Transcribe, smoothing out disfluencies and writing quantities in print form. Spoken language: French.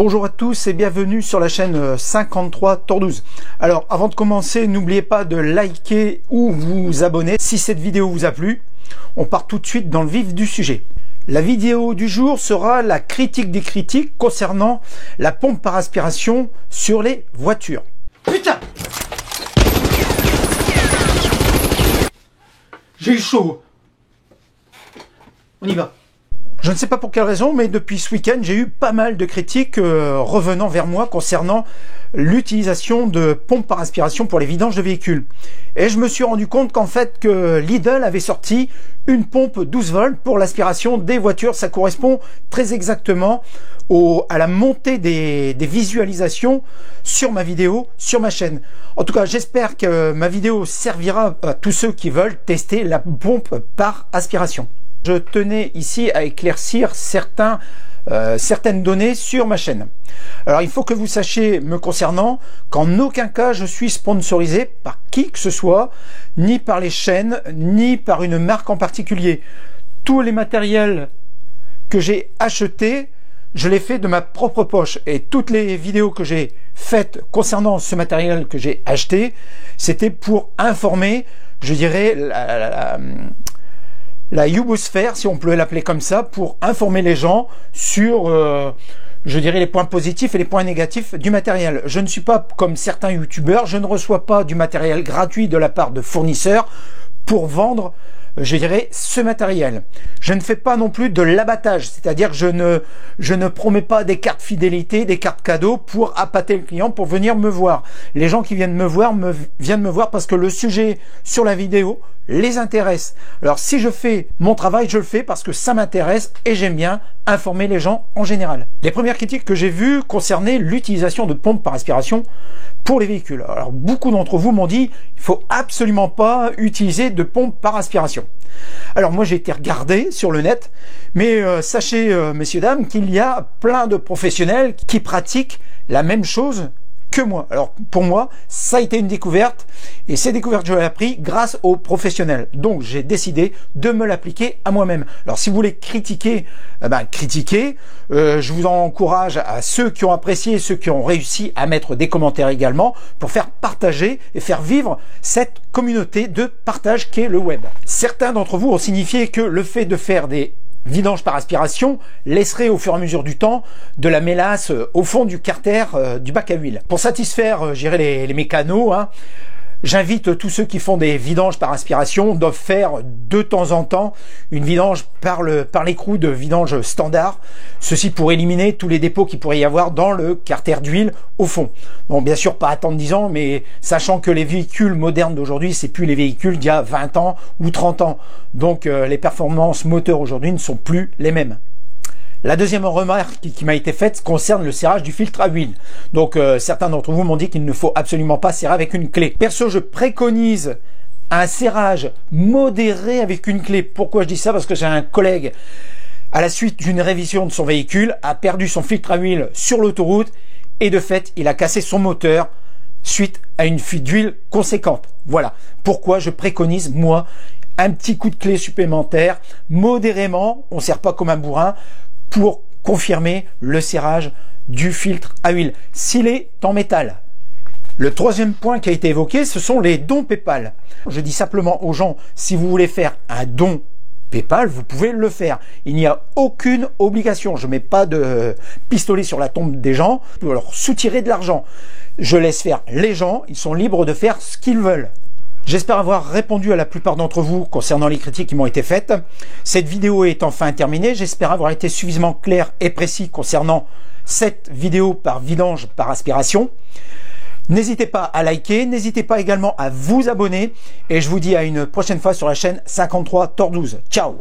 Bonjour à tous et bienvenue sur la chaîne 53 Tordouse. Alors avant de commencer, n'oubliez pas de liker ou vous abonner si cette vidéo vous a plu. On part tout de suite dans le vif du sujet. La vidéo du jour sera la critique des critiques concernant la pompe par aspiration sur les voitures. Putain! J'ai eu chaud. On y va. Je ne sais pas pour quelle raison, mais depuis ce week-end, j'ai eu pas mal de critiques revenant vers moi concernant l'utilisation de pompes par aspiration pour les vidanges de véhicules. Et je me suis rendu compte qu'en fait, que Lidl avait sorti une pompe 12 volts pour l'aspiration des voitures. Ça correspond très exactement à la montée des visualisations sur ma vidéo, sur ma chaîne. En tout cas, j'espère que ma vidéo servira à tous ceux qui veulent tester la pompe par aspiration. Je tenais ici à éclaircir certaines données sur ma chaîne. Alors il faut que vous sachiez me concernant qu'en aucun cas je suis sponsorisé par qui que ce soit, ni par les chaînes, ni par une marque en particulier. Tous les matériels que j'ai achetés, je les fais de ma propre poche, et toutes les vidéos que j'ai faites concernant ce matériel que j'ai acheté, c'était pour informer, je dirais, la youbosphère, si on peut l'appeler comme ça, pour informer les gens sur, je dirais, les points positifs et les points négatifs du matériel. Je ne suis pas comme certains youtubeurs, je ne reçois pas du matériel gratuit de la part de fournisseurs pour vendre, je dirais, ce matériel. Je ne fais pas non plus de l'abattage, c'est-à-dire que je ne promets pas des cartes fidélité, des cartes cadeaux pour appâter le client pour venir me voir. Les gens qui viennent me voir viennent me voir parce que le sujet sur la vidéo les intéresse. Alors si je fais mon travail, je le fais parce que ça m'intéresse et j'aime bien informer les gens en général. Les premières critiques que j'ai vues concernaient l'utilisation de pompes par aspiration pour les véhicules. Alors beaucoup d'entre vous m'ont dit il faut absolument pas utiliser de pompes par aspiration. Alors moi j'ai été regardé sur le net, mais sachez messieurs dames qu'il y a plein de professionnels qui pratiquent la même chose que moi. Alors pour moi ça a été une découverte, et ces découvertes je l'ai appris grâce aux professionnels, donc j'ai décidé de me l'appliquer à moi-même. Alors si vous voulez critiquer, critiquez, je vous encourage à ceux qui ont apprécié, ceux qui ont réussi à mettre des commentaires également pour faire partager et faire vivre cette communauté de partage qu'est le web. Certains d'entre vous ont signifié que le fait de faire des vidange par aspiration laisserait au fur et à mesure du temps de la mélasse au fond du carter du bac à huile. Pour satisfaire, je dirais, les mécanos, j'invite tous ceux qui font des vidanges par aspiration doivent faire de temps en temps une vidange par l'écrou de vidange standard. Ceci pour éliminer tous les dépôts qu'il pourrait y avoir dans le carter d'huile au fond. Bon, bien sûr, pas attendre 10 ans, mais sachant que les véhicules modernes d'aujourd'hui, c'est plus les véhicules d'il y a 20 ans ou 30 ans. Donc, les performances moteurs aujourd'hui ne sont plus les mêmes. La deuxième remarque qui m'a été faite concerne le serrage du filtre à huile. Donc certains d'entre vous m'ont dit qu'il ne faut absolument pas serrer avec une clé. Perso, je préconise un serrage modéré avec une clé. Pourquoi je dis ça? Parce que j'ai un collègue, à la suite d'une révision de son véhicule, a perdu son filtre à huile sur l'autoroute et de fait, il a cassé son moteur suite à une fuite d'huile conséquente. Voilà pourquoi je préconise, moi, un petit coup de clé supplémentaire, modérément, on ne serre pas comme un bourrin, pour confirmer le serrage du filtre à huile, s'il est en métal. Le troisième point qui a été évoqué, ce sont les dons PayPal. Je dis simplement aux gens, si vous voulez faire un don PayPal, vous pouvez le faire. Il n'y a aucune obligation. Je ne mets pas de pistolet sur la tombe des gens pour leur soutirer de l'argent. Je laisse faire les gens, ils sont libres de faire ce qu'ils veulent. J'espère avoir répondu à la plupart d'entre vous concernant les critiques qui m'ont été faites. Cette vidéo est enfin terminée. J'espère avoir été suffisamment clair et précis concernant cette vidéo par vidange par aspiration. N'hésitez pas à liker, n'hésitez pas également à vous abonner et je vous dis à une prochaine fois sur la chaîne 53 Tordouse. Ciao!